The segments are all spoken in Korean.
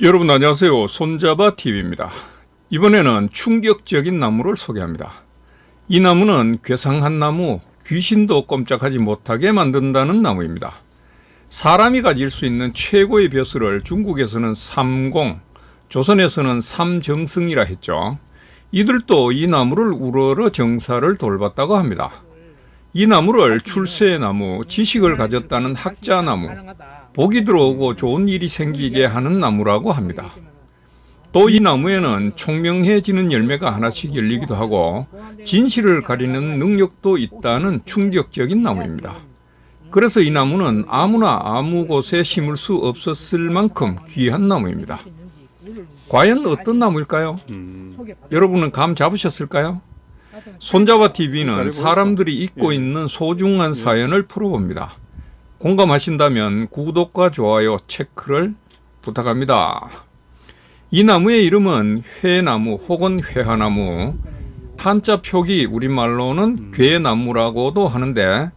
여러분 안녕하세요. 손잡아 TV입니다. 이번에는 충격적인 나무를 소개합니다. 이 나무는 괴상한 나무, 귀신도 꼼짝하지 못하게 만든다는 나무입니다. 사람이 가질 수 있는 최고의 벼슬을 중국에서는 삼공, 조선에서는 삼정승이라 했죠. 이들도 이 나무를 우러러 정사를 돌봤다고 합니다. 이 나무를 출세의 나무, 지식을 가졌다는 학자나무, 복이 들어오고 좋은 일이 생기게 하는 나무라고 합니다. 또 이 나무에는 총명해지는 열매가 하나씩 열리기도 하고 진실을 가리는 능력도 있다는 충격적인 나무입니다. 그래서 이 나무는 아무나 아무 곳에 심을 수 없었을 만큼 귀한 나무입니다. 과연 어떤 나무일까요? 여러분은 감 잡으셨을까요? 손잡아 TV는 사람들이 잊고 있는 소중한 사연을 풀어봅니다. 공감하신다면 구독과 좋아요, 체크를 부탁합니다. 이 나무의 이름은 회나무 혹은 회화나무, 한자 표기 우리말로는 괴나무라고도 하는데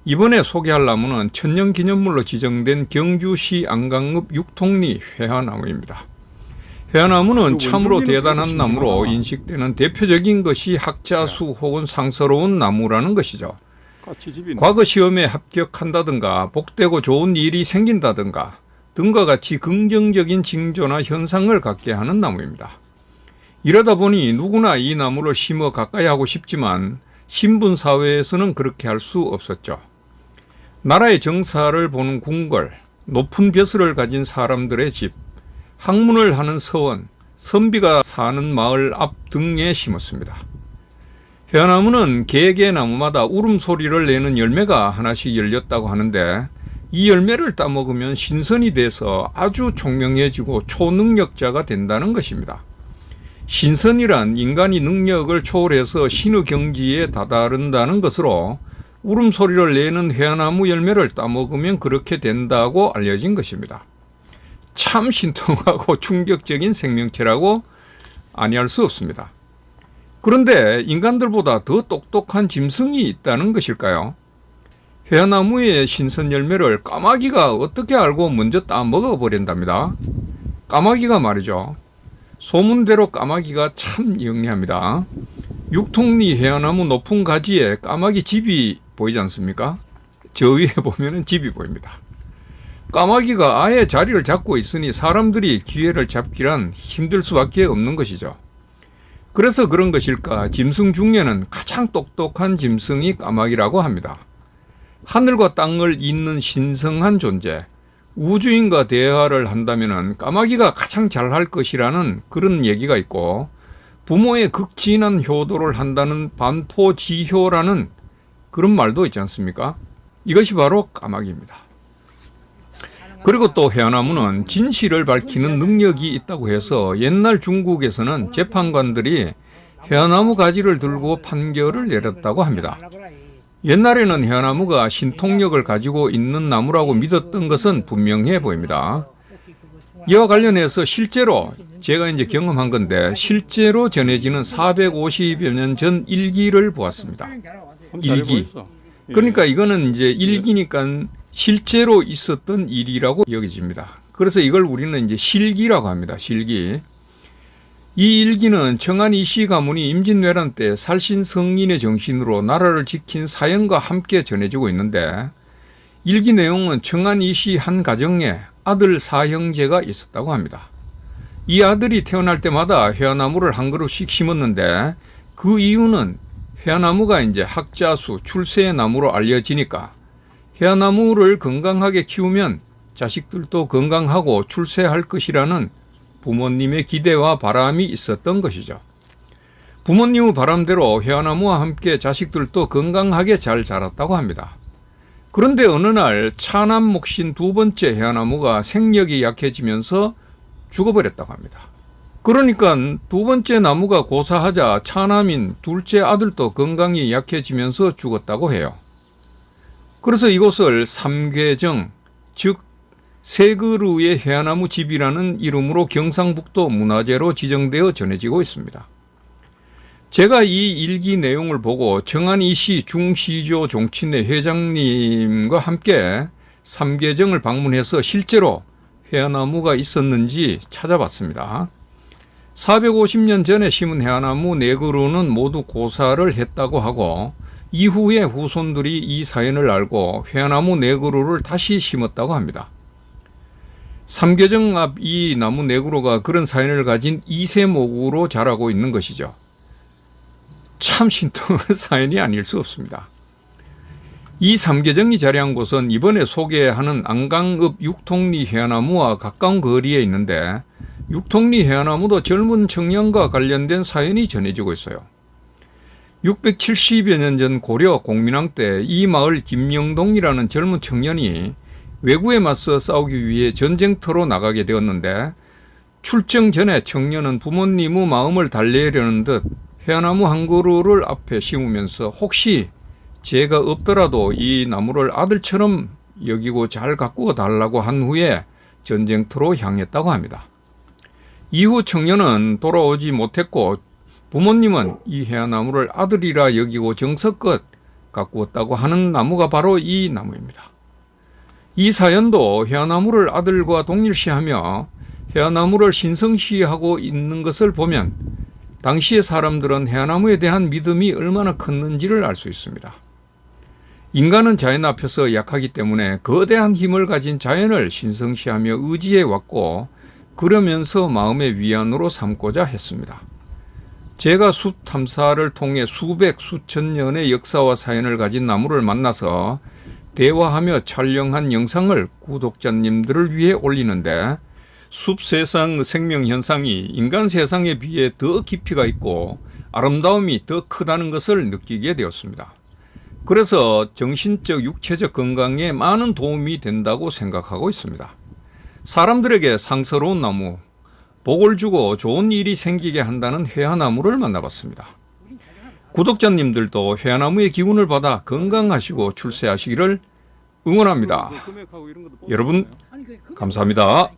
이번에 소개할 나무는 천년기념물로 지정된 경주시 안강읍 육통리 회화나무입니다. 회화나무는 참으로 대단한 나무로 인식되는 대표적인 것이 학자수 혹은 상서로운 나무라는 것이죠. 과거 시험에 합격한다든가 복되고 좋은 일이 생긴다든가 등과 같이 긍정적인 징조나 현상을 갖게 하는 나무입니다. 이러다 보니 누구나 이 나무를 심어 가까이 하고 싶지만 신분사회에서는 그렇게 할 수 없었죠. 나라의 정사를 보는 궁궐, 높은 벼슬을 가진 사람들의 집, 학문을 하는 서원, 선비가 사는 마을 앞 등에 심었습니다. 회화나무는 개개나무마다 울음소리를 내는 열매가 하나씩 열렸다고 하는데 이 열매를 따먹으면 신선이 돼서 아주 총명해지고 초능력자가 된다는 것입니다. 신선이란 인간이 능력을 초월해서 신의 경지에 다다른다는 것으로 울음소리를 내는 회화나무 열매를 따먹으면 그렇게 된다고 알려진 것입니다. 참 신통하고 충격적인 생명체라고 아니할 수 없습니다. 그런데 인간들보다 더 똑똑한 짐승이 있다는 것일까요? 회화나무의 신선 열매를 까마귀가 어떻게 알고 먼저 따먹어버린답니다. 까마귀가 말이죠. 소문대로 까마귀가 참 영리합니다. 육통리 회화나무 높은 가지에 까마귀 집이 보이지 않습니까? 저 위에 보면 집이 보입니다. 까마귀가 아예 자리를 잡고 있으니 사람들이 기회를 잡기란 힘들 수밖에 없는 것이죠. 그래서 그런 것일까 짐승 중에는 가장 똑똑한 짐승이 까마귀라고 합니다. 하늘과 땅을 잇는 신성한 존재, 우주인과 대화를 한다면 까마귀가 가장 잘할 것이라는 그런 얘기가 있고 부모의 극진한 효도를 한다는 반포지효라는 그런 말도 있지 않습니까? 이것이 바로 까마귀입니다. 그리고 또 회화나무는 진실을 밝히는 능력이 있다고 해서 옛날 중국에서는 재판관들이 회화나무 가지를 들고 판결을 내렸다고 합니다. 옛날에는 회화나무가 신통력을 가지고 있는 나무라고 믿었던 것은 분명해 보입니다. 이와 관련해서 실제로 제가 이제 경험한 건데 실제로 전해지는 450여 년 전 일기를 보았습니다. 일기. 그러니까 이거는 이제 일기니까 실제로 있었던 일이라고 여겨집니다. 그래서 이걸 우리는 이제 실기라고 합니다. 실기. 이 일기는 청안 이씨 가문이 임진왜란 때 살신 성인의 정신으로 나라를 지킨 사연과 함께 전해지고 있는데 일기 내용은 청안 이씨 한 가정에 아들 사형제가 있었다고 합니다. 이 아들이 태어날 때마다 회화나무를 한 그루씩 심었는데 그 이유는 회화나무가 이제 학자수 출세의 나무로 알려지니까 회화나무를 건강하게 키우면 자식들도 건강하고 출세할 것이라는 부모님의 기대와 바람이 있었던 것이죠. 부모님의 바람대로 회화나무와 함께 자식들도 건강하게 잘 자랐다고 합니다. 그런데 어느 날 차남 몫인 두 번째 회화나무가 생력이 약해지면서 죽어버렸다고 합니다. 그러니까 두 번째 나무가 고사하자 차남인 둘째 아들도 건강이 약해지면서 죽었다고 해요. 그래서 이곳을 삼괴정, 즉 세 그루의 회화나무 집이라는 이름으로 경상북도 문화재로 지정되어 전해지고 있습니다. 제가 이 일기 내용을 보고 청안 이씨 중시조 종친회 회장님과 함께 삼계정을 방문해서 실제로 해화나무가 있었는지 찾아봤습니다. 450년 전에 심은 해화나무 4그루는 모두 고사를 했다고 하고 이후에 후손들이 이 사연을 알고 해화나무 4그루를 다시 심었다고 합니다. 삼계정 앞 이 나무 4그루가 그런 사연을 가진 이세목으로 자라고 있는 것이죠. 참 신통한 사연이 아닐 수 없습니다. 이 삼계정이 자리한 곳은 이번에 소개하는 안강읍 육통리 해화나무와 가까운 거리에 있는데 육통리 해화나무도 젊은 청년과 관련된 사연이 전해지고 있어요. 670여 년 전 고려 공민왕 때 이 마을 김영동이라는 젊은 청년이 왜구에 맞서 싸우기 위해 전쟁터로 나가게 되었는데 출정 전에 청년은 부모님의 마음을 달래려는 듯 해화나무 한 그루를 앞에 심으면서 혹시 죄가 없더라도 이 나무를 아들처럼 여기고 잘 가꾸어 달라고 한 후에 전쟁터로 향했다고 합니다. 이후 청년은 돌아오지 못했고 부모님은 이 해화나무를 아들이라 여기고 정성껏 가꾸었다고 하는 나무가 바로 이 나무입니다. 이 사연도 해화나무를 아들과 동일시하며 해화나무를 신성시하고 있는 것을 보면 당시의 사람들은 해화나무에 대한 믿음이 얼마나 컸는지를 알 수 있습니다. 인간은 자연 앞에서 약하기 때문에 거대한 힘을 가진 자연을 신성시하며 의지해 왔고 그러면서 마음의 위안으로 삼고자 했습니다. 제가 숲 탐사를 통해 수백 수천 년의 역사와 사연을 가진 나무를 만나서 대화하며 촬영한 영상을 구독자님들을 위해 올리는데 숲 세상 생명 현상이 인간 세상에 비해 더 깊이가 있고 아름다움이 더 크다는 것을 느끼게 되었습니다. 그래서 정신적, 육체적 건강에 많은 도움이 된다고 생각하고 있습니다. 사람들에게 상서로운 나무, 복을 주고 좋은 일이 생기게 한다는 해화나무를 만나봤습니다. 구독자님들도 해화나무의 기운을 받아 건강하시고 출세하시기를 응원합니다. 여러분, 감사합니다.